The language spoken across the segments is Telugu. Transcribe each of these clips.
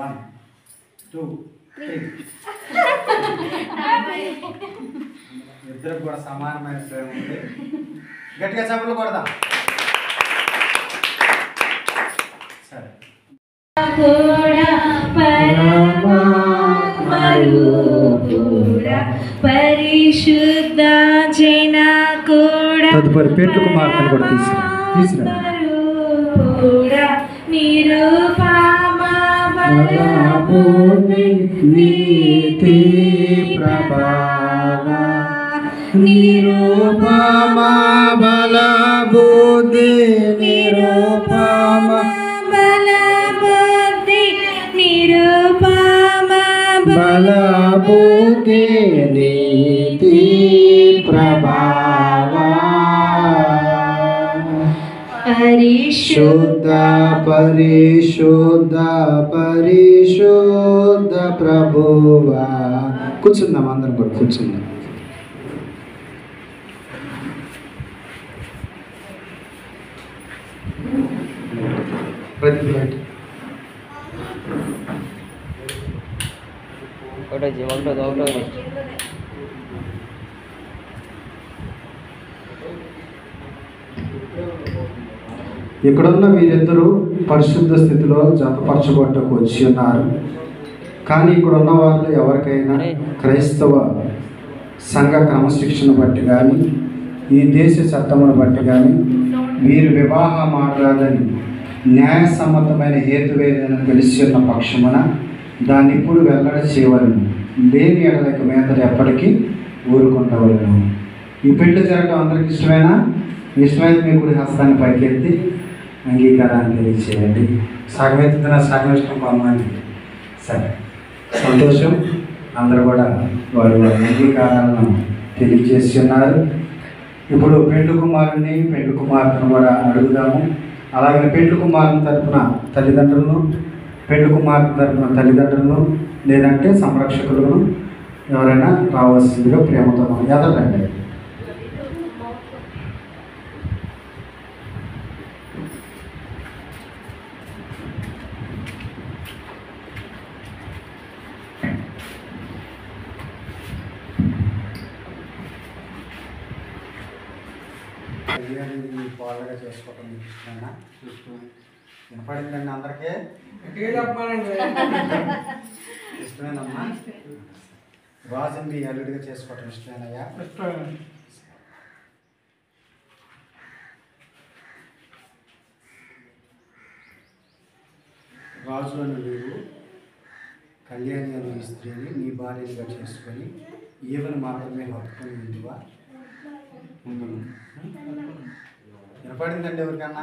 1 2 3 ఇద్దరికి కూడా సమానమైన ప్రేమ ఉంది. గట్టిగా చప్పట్లు కొడదాం. సరే పరిశుద్ధ జన కూడా తదుపరి పేట్లు కుమార్తెను కూడా తీసుకురా నీతి ప్రభావ నిరూపమ బల బుద్ధి నిరూపమ బల బుద్ధి నిరూపమ బల బుద్ధి నీతి ప్రభావ పరిశుద్ధ పరిశుద్ధ పరిశుద్ధ ప్రభువా. కూర్చుందాం, అందరం కూడా కూర్చుందాం. ఇక్కడున్న వీరిద్దరూ పరిశుద్ధ స్థితిలో జతపరచబట్టకు వచ్చి ఉన్నారు. కానీ ఇక్కడ ఉన్న వాళ్ళు ఎవరికైనా క్రైస్తవ సంఘ క్రమశిక్షణ బట్టి కానీ ఈ దేశ చట్టమును బట్టి కానీ వీరు వివాహం ఆడరాదని న్యాయసమ్మతమైన హేతువేదన తెలిసి ఉన్న పక్షమున దాన్ని ఇప్పుడు వెల్లడి చేయవలను. లేని ఎడలక మీద ఎప్పటికీ ఊరుకుంటవలను. ఈ పెళ్లి జరగడం అందరికి ఇష్టమేనా? ఇష్టమైతే మీ గుడి హస్తాన్ని పైకెత్తి అంగీకారాన్ని తెలియచేయండి. సగమెత్తున సగం ఇష్టం కొంతమంది. సరే, సంతోషం. అందరూ కూడా వారి అంగీకారాలను తెలియజేసి ఉన్నారు. ఇప్పుడు పెండ్లి కుమారుని పెండ్లి కుమార్తెను కూడా అడుగుదాము. అలాగే పెండ్లి కుమారుని తరపున తల్లిదండ్రులను, పెండ్లి కుమార్తె తరపున తల్లిదండ్రులను లేదంటే సంరక్షకులను ఎవరైనా రావాల్సిందిగా ప్రేమతో మనం ఎదరండి. పాలుగా చేసుకోవటం మీకు ఇష్టమేనా? వినపడిందండి అందరికీ? ఇష్టమేనమ్మా? రాజుని అల్లుడిగా చేసుకోవటం ఇష్టమేనయ్యా? రాజు అని నీవు కళ్యాణి అనే స్త్రీని నీ భార్యగా చేసుకొని ఈవెన్ మాత్రమే హత్తుకొని ఉందివా? వినపడిందండి ఎవరికన్నా?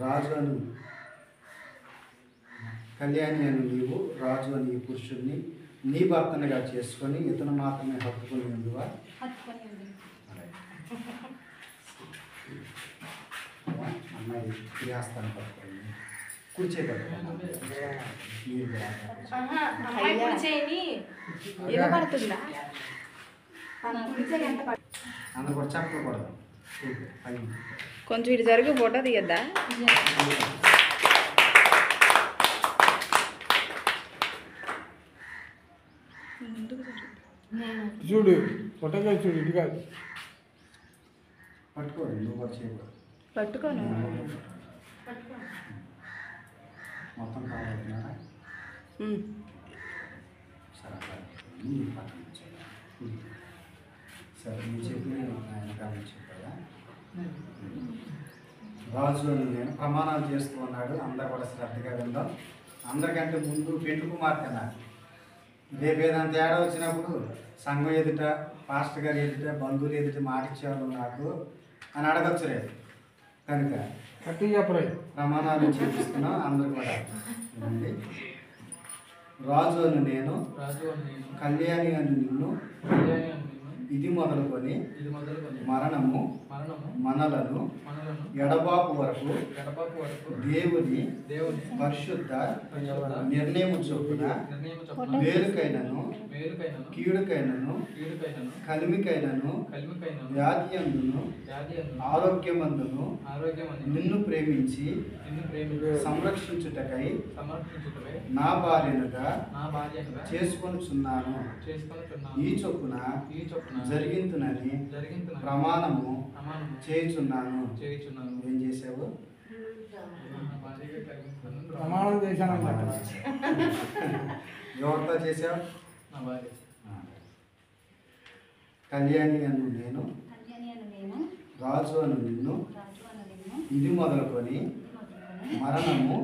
రాజు అని కళ్యాణి అని నీవు రాజు అని ఈ పురుషుడిని నీ భర్తనిగా చేసుకొని ఇతను మాత్రమే హత్తుకొని ఉందివా? అమ్మాయి క్రియాస్తాన్ని పట్టుకోండి. కొంచెం ఇటు జరిగి ఫోటో తీయద్దా? చూడు ఫోటో చూడు, ఇటు కాదు పట్టుకోండి. నువ్వు కూడా చేయకూడదు. పట్టుకోను మొత్తం కావాలన్నారా? సరే, మీరు చెప్పి ఆయన కాదని చెప్పారా? రాజు అని నేను ప్రమాణాలు చేస్తూ ఉన్నాడు. అందరూ కూడా శ్రద్ధగా విందాం. అందరికంటే ముందు పెండ్లి కుమార్తెనా? రేపు ఏదైనా తేడా వచ్చినప్పుడు సంఘం ఎదుట, పాస్టర్ గారు ఎదుట, బంధువులు ఎదుట మాట ఇచ్చేవాళ్ళు నాకు అని అడగచ్చు. రేపు కనుక ప్రమాణాలు చేపిస్తున్నాం. అందరూ కూడా వినండి. రాజు అని నేను కళ్యాణి అని నిన్ను ఇది మొదలుకొని మరణము మనలను ఎడబాపు వరకు దేవుని పరిశుద్ధ నిర్ణయము చొప్పున మేలుకైనను కీడుకైనను కలిమికైనను వ్యాధి అందును ఆరోగ్యమందును నిన్ను ప్రేమించి సంరక్షించుటకై నా భార్యనుగా చేసుకొనుచున్నాను. ఈ చొప్పున జరిగింతునని ప్రమాణము చేయుచున్నాను. ఏం చేసావు? ప్రమాణం చేశానన్నమాట. ఎవరితో చేసావు? కళ్యాణి అను నేను, రాజు అను నిన్ను, ఇది మొదలుకొని మరణము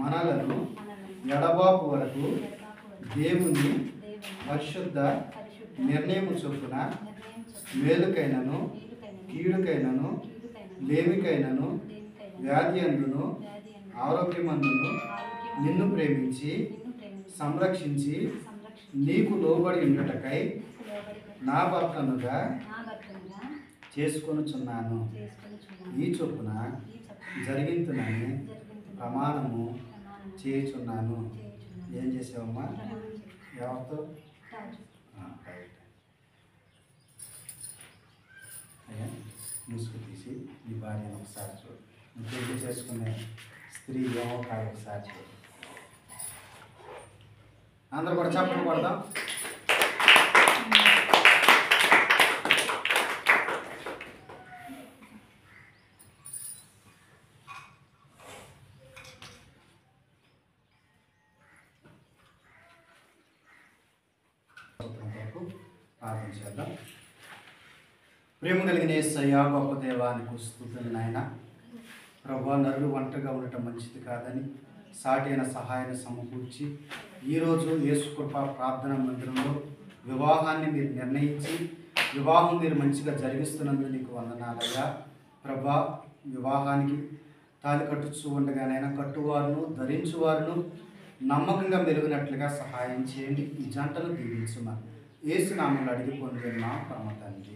మనలను ఎడబాపు వరకు దేవుని పరిశుద్ధ నిర్ణయము చొప్పున మేలుకైనను కీడుకైనను లేమికైనను వ్యాధి అందును ఆరోగ్యమందును నిన్ను ప్రేమించి సంరక్షించి నీకు లోబడి ఉండటకై నా భర్తనుగా చేసుకొనుచున్నాను. ఈ చొప్పున జరిగింతునని ప్రమాణము చేయుచున్నాను. ఏం చేసావమ్మా? ఎవరితో? అయ్యా ముసుగు తీసి నీ భార్యను ఒకసారి చూడు. నువ్వు పెళ్లి చేసుకునే స్త్రీ ఏమో కాదు, ఒకసారి చూడు. అందరూ కూడా చప్పట్లు కొడదాం. ప్రార్థన చేద్దాం. ప్రేమ కలిగిన యేసయ్యా, గొప్ప దేవానికి స్తుతులు నాయన. ప్రభా, నరుడు ఒంటరిగా ఉండటం మంచిది కాదని సాటి అయిన సహాయాన్ని సమకూర్చి ఈరోజు యేసు కృప ప్రార్థనా మందిరంలో వివాహాన్ని మీరు నిర్ణయించి వివాహం మీరు మంచిగా జరిగిస్తున్నందుకు నీకు వందనాలయ్యా. ప్రభా, వివాహానికి తాళి కట్టుచూ ఉండగానైనా కట్టువారును ధరించువారును నమ్మకంగా మెరుగునట్లుగా సహాయం చేయండి. ఈ జంటను దీవించుమని యేసు నామములో అడిగి పొందిన పరమ తండ్రి.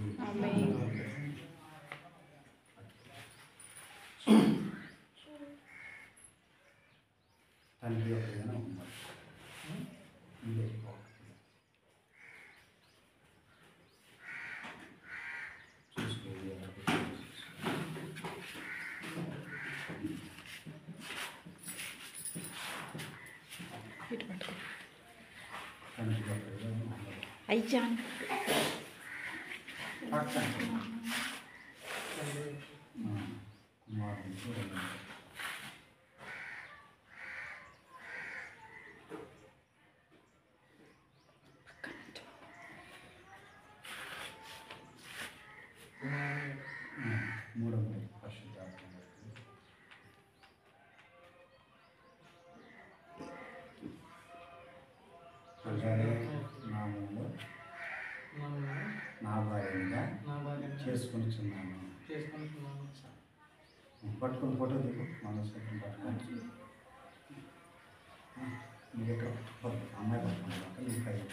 తండ్రి ఒకరిగా ఉన్నారు. అయ్యా మూడవ పరిశుద్ధాత్మ నామంలో నా భార్యగా చేసుకుంటున్నాను. పట్టుకుని ఫోటో దిగు. మనసు పట్టుకొని మీరు అమ్మాయి పట్టుకుంటారు.